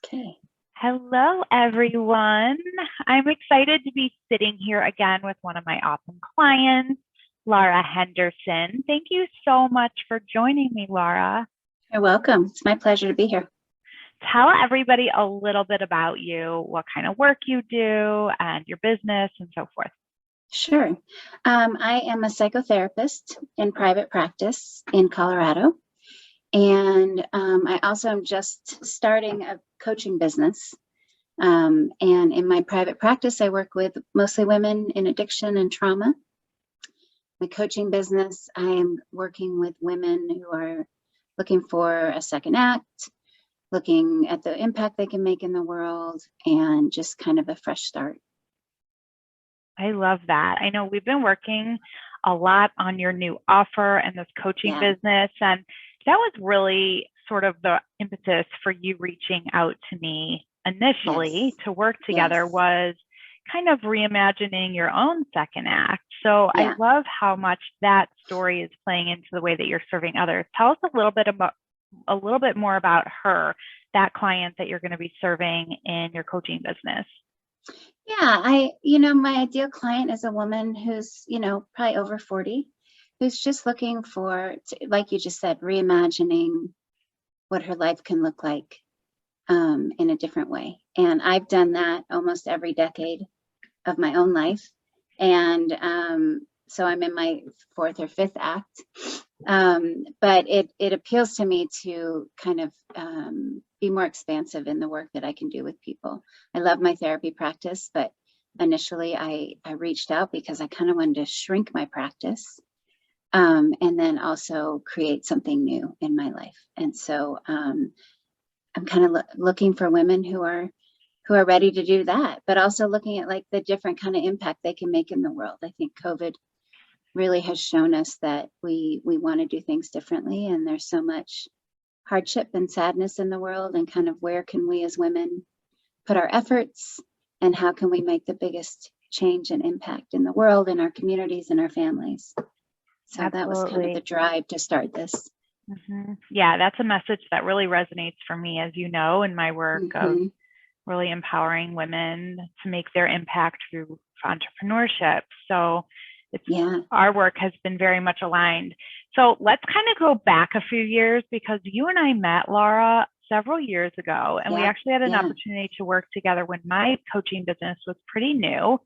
Okay. Hello, everyone. I'm excited to be sitting here again with one of my awesome clients, Laura Henderson. Thank you so much for joining me, Laura. You're welcome. It's my pleasure to be here. Tell everybody a little bit about you, what kind of work you do, and your business, and so forth. Sure. I am a psychotherapist in private practice in Colorado. And I also am just starting a coaching business. And in my private practice, I work with mostly women in addiction and trauma. My coaching business, I am working with women who are looking for a second act, looking at the impact they can make in the world, and just kind of a fresh start. I love that. I know we've been working a lot on your new offer and this coaching business, and that was really sort of the impetus for you reaching out to me initially to work together was kind of reimagining your own second act. So I love how much that story is playing into the way that you're serving others. Tell us a little bit more about her, that client that you're going to be serving in your coaching business. Yeah, my ideal client is a woman who's, probably over 40, who's just looking for, like you just said, reimagining what her life can look like in a different way. And I've done that almost every decade of my own life. And so I'm in my fourth or fifth act. But it appeals to me to kind of be more expansive in the work that I can do with people. I love my therapy practice, but initially I reached out because I kind of wanted to shrink my practice and then also create something new in my life. And so I'm kind of looking for women who are ready to do that, but also looking at like the different kind of impact they can make in the world. I think COVID really has shown us that we want to do things differently, and there's so much hardship and sadness in the world, and kind of where can we as women put our efforts, and how can we make the biggest change and impact in the world, in our communities, and our families. So that was kind of the drive to start this. Yeah, that's a message that really resonates for me, as you know, in my work of really empowering women to make their impact through entrepreneurship. So our work has been very much aligned. So let's kind of go back a few years, because you and I met, Laura, several years ago, and we actually had an opportunity to work together when my coaching business was pretty new.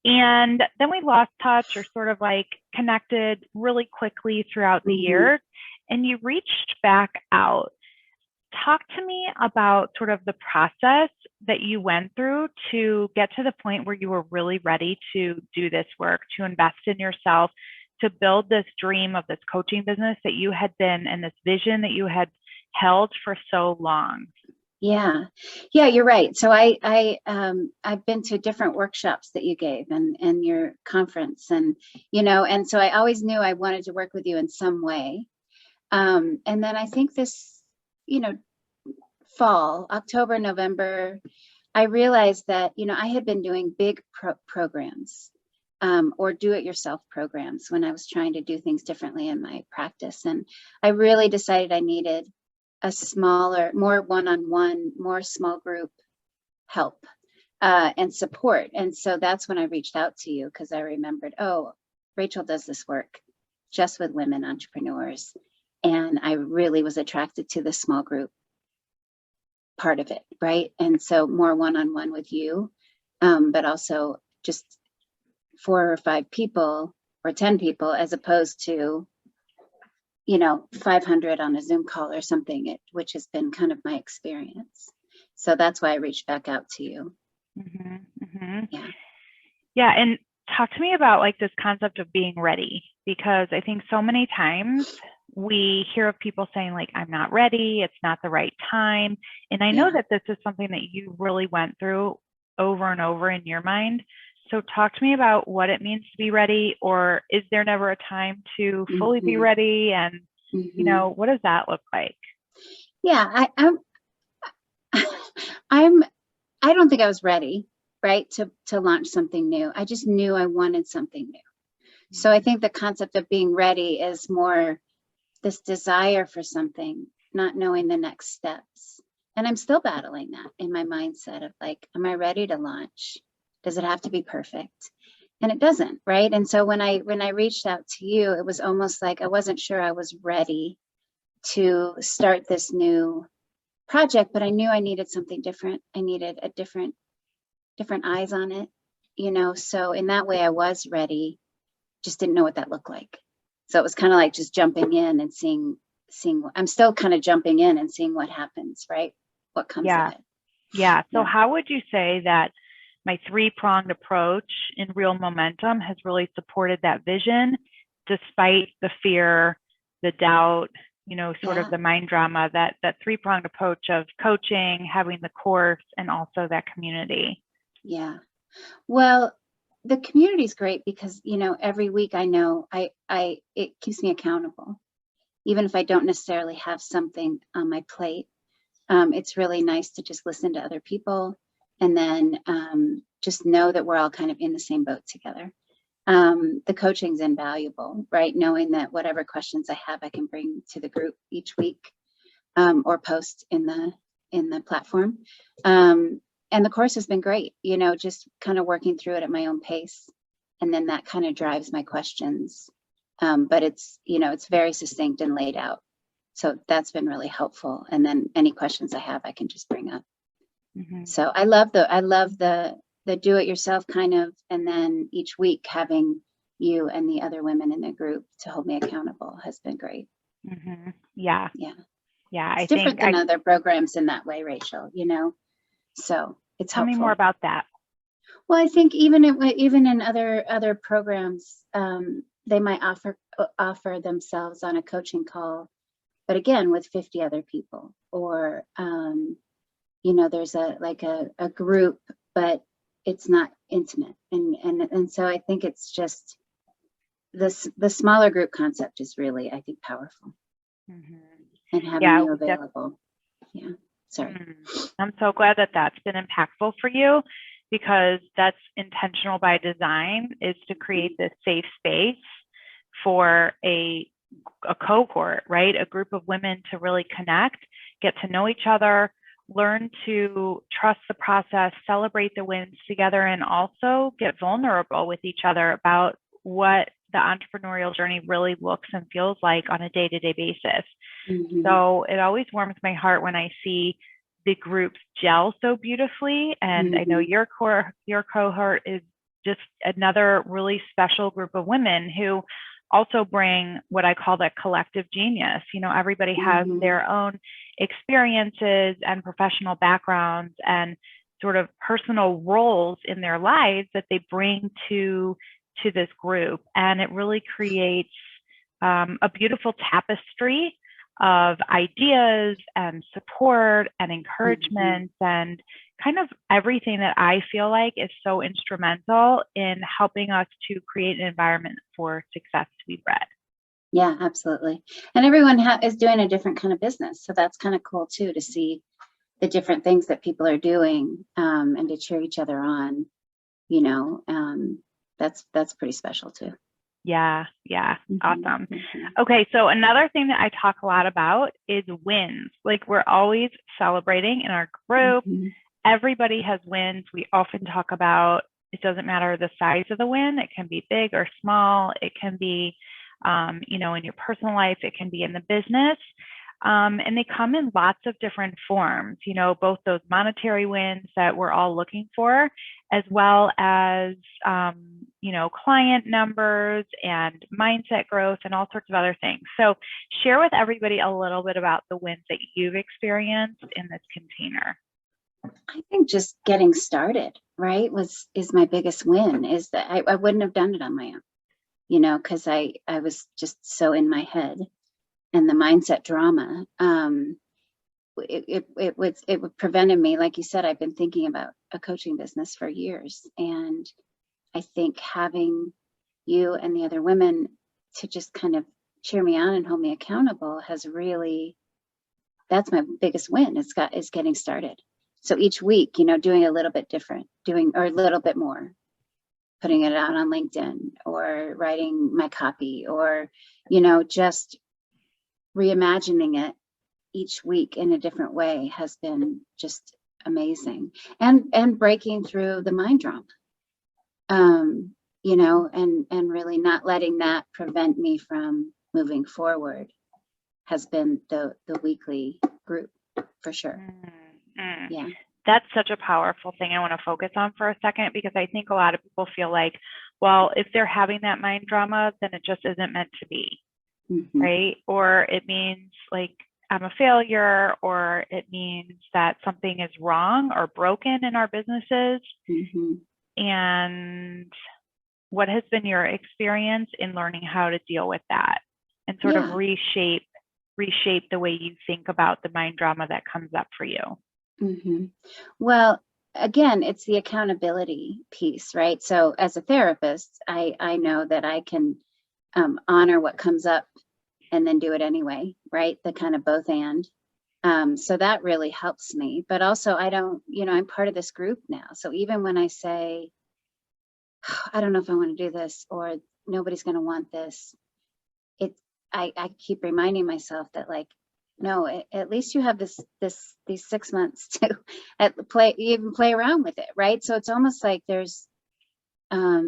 And then we lost touch, or sort of like connected really quickly throughout the year, and you reached back out. Talk to me about sort of the process that you went through to get to the point where you were really ready to do this work, to invest in yourself, to build this dream of this coaching business that you had been, and this vision that you had held for so long. Yeah, you're right. So I've been to different workshops that you gave and your conference, and and so I always knew I wanted to work with you in some way. And then I think this, fall, October, November, I realized that, I had been doing big programs or do-it-yourself programs when I was trying to do things differently in my practice. And I really decided I needed a smaller, more one-on-one, more small group help and support. And so that's when I reached out to you, because I remembered, oh, Rachel does this work just with women entrepreneurs. And I really was attracted to the small group part of it, right? And so more one-on-one with you, but also just 4 or 5 people or 10 people, as opposed to 500 on a Zoom call or something, which has been kind of my experience. So that's why I reached back out to you. Yeah, and talk to me about like this concept of being ready, because I think so many times we hear of people saying like, I'm not ready, it's not the right time. And I know that this is something that you really went through over and over in your mind. So talk to me about what it means to be ready, or is there never a time to fully be ready? And, what does that look like? Yeah, I don't think I was ready, right, to launch something new. I just knew I wanted something new. So I think the concept of being ready is more this desire for something, not knowing the next steps. And I'm still battling that in my mindset of like, am I ready to launch? Does it have to be perfect? And it doesn't, right? And so when I reached out to you, it was almost like I wasn't sure I was ready to start this new project, but I knew I needed something different. I needed a different eyes on it, so in that way I was ready, just didn't know what that looked like. So it was kind of like just jumping in and seeing I'm still kind of jumping in and seeing what happens, right? What comes of it. Yeah. So how would you say that my 3-pronged approach in Real Momentum has really supported that vision, despite the fear, the doubt, sort of the mind drama, that 3-pronged approach of coaching, having the course, and also that community? Yeah. Well, the community is great because, every week I know it keeps me accountable. Even if I don't necessarily have something on my plate, it's really nice to just listen to other people and then just know that we're all kind of in the same boat together. The coaching's invaluable, right? Knowing that whatever questions I have, I can bring to the group each week or post in the platform. And the course has been great, just kind of working through it at my own pace. And then that kind of drives my questions. But it's very succinct and laid out. So that's been really helpful. And then any questions I have, I can just bring up. Mm-hmm. So I love the do it yourself kind of, and then each week having you and the other women in the group to hold me accountable has been great. Mm-hmm. Yeah. It's different than other programs in that way, Rachel, so it's Tell helpful. me more about that. Well, I think even in other programs, they might offer themselves on a coaching call, but again, with 50 other people, or, there's a group, but it's not intimate. And so I think it's just the smaller group concept is really, I think, powerful. Mm-hmm. And having you available. Yeah. Sorry. I'm so glad that that's been impactful for you, because that's intentional by design, is to create this safe space for a cohort, right? A group of women to really connect, get to know each other, learn to trust the process, celebrate the wins together, and also get vulnerable with each other about what the entrepreneurial journey really looks and feels like on a day-to-day basis. Mm-hmm. So it always warms my heart when I see the groups gel so beautifully. And mm-hmm. I know your cohort is just another really special group of women who also bring what I call that collective genius. Everybody has mm-hmm. their own experiences and professional backgrounds and sort of personal roles in their lives that they bring to this group. And it really creates a beautiful tapestry of ideas and support and encouragement mm-hmm. and kind of everything that I feel like is so instrumental in helping us to create an environment for success to be bred. Yeah, absolutely. And everyone is doing a different kind of business. So that's kind of cool too, to see the different things that people are doing and to cheer each other on, that's pretty special too. Yeah. Mm-hmm. Awesome. Okay. So another thing that I talk a lot about is wins. Like, we're always celebrating in our group. Mm-hmm. Everybody has wins. We often talk about, it doesn't matter the size of the win. It can be big or small. It can be, in your personal life, it can be in the business. And they come in lots of different forms, both those monetary wins that we're all looking for, as well as, client numbers and mindset growth and all sorts of other things. So share with everybody a little bit about the wins that you've experienced in this container. I think just getting started, right, is my biggest win, is that I wouldn't have done it on my own, because I was just so in my head. And the mindset drama, it prevented me. Like you said, I've been thinking about a coaching business for years. And I think having you and the other women to just kind of cheer me on and hold me accountable has really, that's my biggest win. Is getting started. So each week, doing a little bit different, or a little bit more, putting it out on LinkedIn or writing my copy, or, just reimagining it, each week in a different way has been just amazing. And breaking through the mind drama, you know, and really not letting that prevent me from moving forward has been the weekly group for sure. Yeah. That's such a powerful thing I want to focus on for a second, because I think a lot of people feel like, well, if they're having that mind drama, then it just isn't meant to be, right? Or it means like I'm a failure, or it means that something is wrong or broken in our businesses. And what has been your experience in learning how to deal with that and sort of reshape the way you think about the mind drama that comes up for you? Well, again, it's the accountability piece, right? So as a therapist, I know that I can honor what comes up and then do it anyway, right? The kind of both and. So that really helps me. But also I don't, you know, I'm part of this group now. So even when I say, I don't know if I want to do this, or nobody's going to want this, I keep reminding myself that, like, no, at least you have these 6 months to even play around with it, right? So it's almost like there's I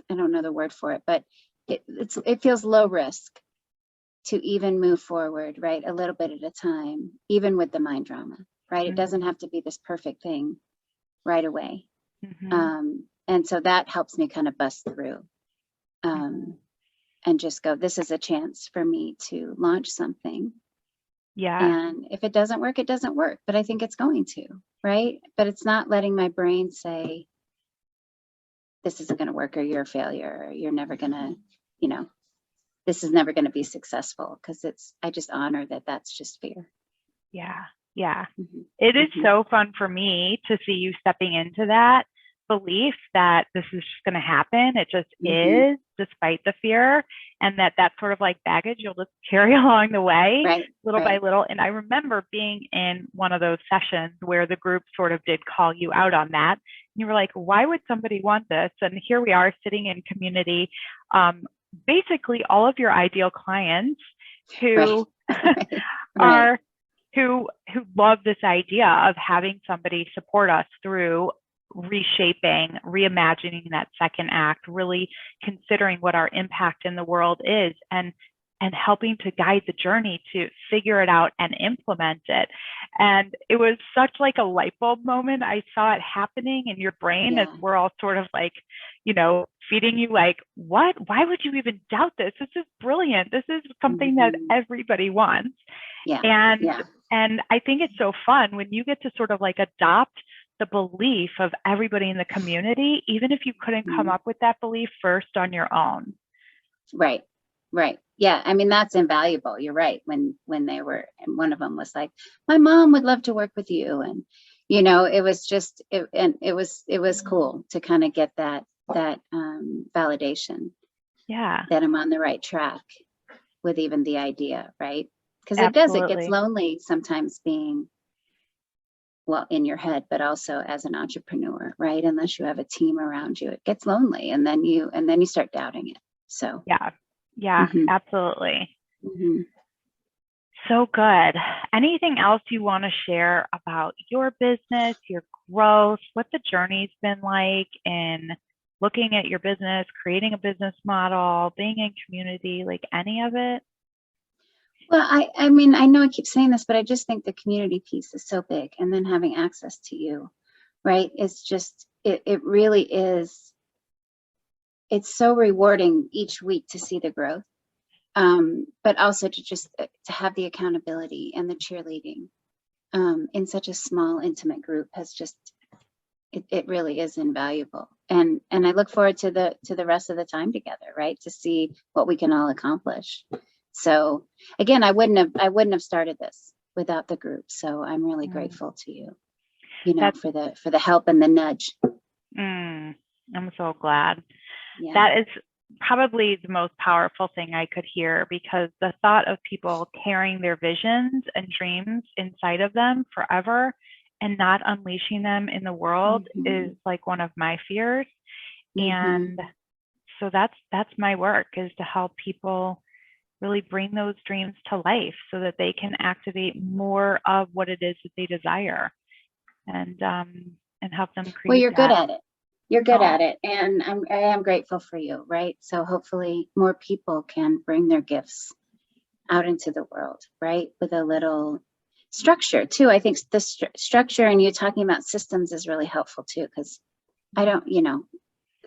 don't know the word for it, but it feels low risk to even move forward, right? A little bit at a time, even with the mind drama, right? It doesn't have to be this perfect thing right away. And so that helps me kind of bust through and just go, this is a chance for me to launch something. And if it doesn't work, it doesn't work, but I think it's going to, right? But it's not letting my brain say, this isn't going to work, or you're a failure, or you're never going to, you know, this is never going to be successful, because I just honor that that's just fear. It is so fun for me to see you stepping into that belief that this is just going to happen. It just is, despite the fear, and that sort of like baggage you'll just carry along the way, little by little. And I remember being in one of those sessions where the group sort of did call you out on that. And you were like, why would somebody want this? And here we are sitting in community, basically all of your ideal clients who who love this idea of having somebody support us through reshaping, reimagining that second act, really considering what our impact in the world is, and helping to guide the journey to figure it out and implement it. And it was such like a light bulb moment. I saw it happening in your brain as we're all sort of like, you know, feeding you like, what? Why would you even doubt this? This is brilliant. This is something that everybody wants. And I think it's so fun when you get to sort of like adopt the belief of everybody in the community, even if you couldn't come up with that belief first on your own. Right. Yeah. I mean, that's invaluable. You're right. When they were, and one of them was like, my mom would love to work with you. And, you know, it was just, it was cool to kind of get that validation. That I'm on the right track with even the idea. Right. Because it gets lonely sometimes being, well, in your head, but also as an entrepreneur, right? Unless you have a team around you, it gets lonely, and then you start doubting it. So absolutely. So good. Anything else you want to share about your business, your growth, what the journey's been like in looking at your business, creating a business model, being in community, like any of it? Well, I mean, I know I keep saying this, but I just think the community piece is so big, and then having access to you, right? It's just, it really is, it's so rewarding each week to see the growth, but also to have the accountability and the cheerleading in such a small, intimate group has just, it really is invaluable. And I look forward to the rest of the time together, right? To see what we can all accomplish. So again, I wouldn't have started this without the group. So I'm really grateful to you, you know, for the help and the nudge. I'm so glad. That is probably the most powerful thing I could hear, because the thought of people carrying their visions and dreams inside of them forever and not unleashing them in the world is like one of my fears. And so that's my work, is to help people really bring those dreams to life so that they can activate more of what it is that they desire, and help them Well, create you're good that. at it. You're good Oh, at it. And I am grateful for you, right? So hopefully more people can bring their gifts out into the world, right? With a little structure too. I think the structure, and you talking about systems, is really helpful too, because I don't,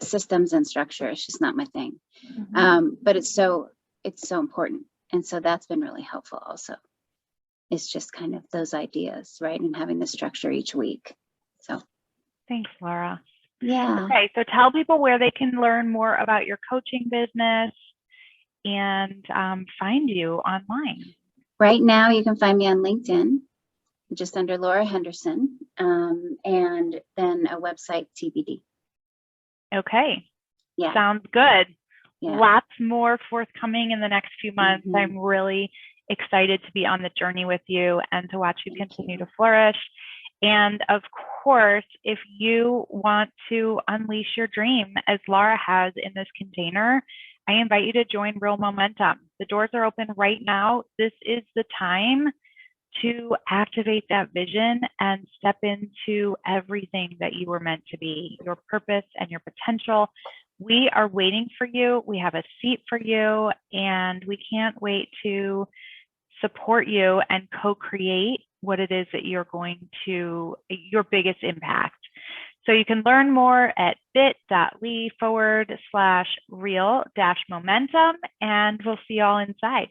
systems and structure, it's just not my thing. But it's so important. And so that's been really helpful also. It's just kind of those ideas, right? And having the structure each week. So thanks, Laura. yeah. Okay, so tell people where they can learn more about your coaching business and find you online. Right now, you can find me on LinkedIn, just under Laura Henderson, and then a website, TBD. Okay, Yeah. sounds good. Yeah. Lots more forthcoming in the next few months. Mm-hmm. I'm really excited to be on the journey with you and to watch you continue to flourish. And of course, if you want to unleash your dream, as Laura has in this container, I invite you to join REL Momentum. The doors are open right now. This is the time to activate that vision and step into everything that you were meant to be, your purpose and your potential. We are waiting for you. We have a seat for you, and we can't wait to support you and co-create what it is that you're going to, your biggest impact. So you can learn more at bit.ly/real-momentum, and we'll see you all inside.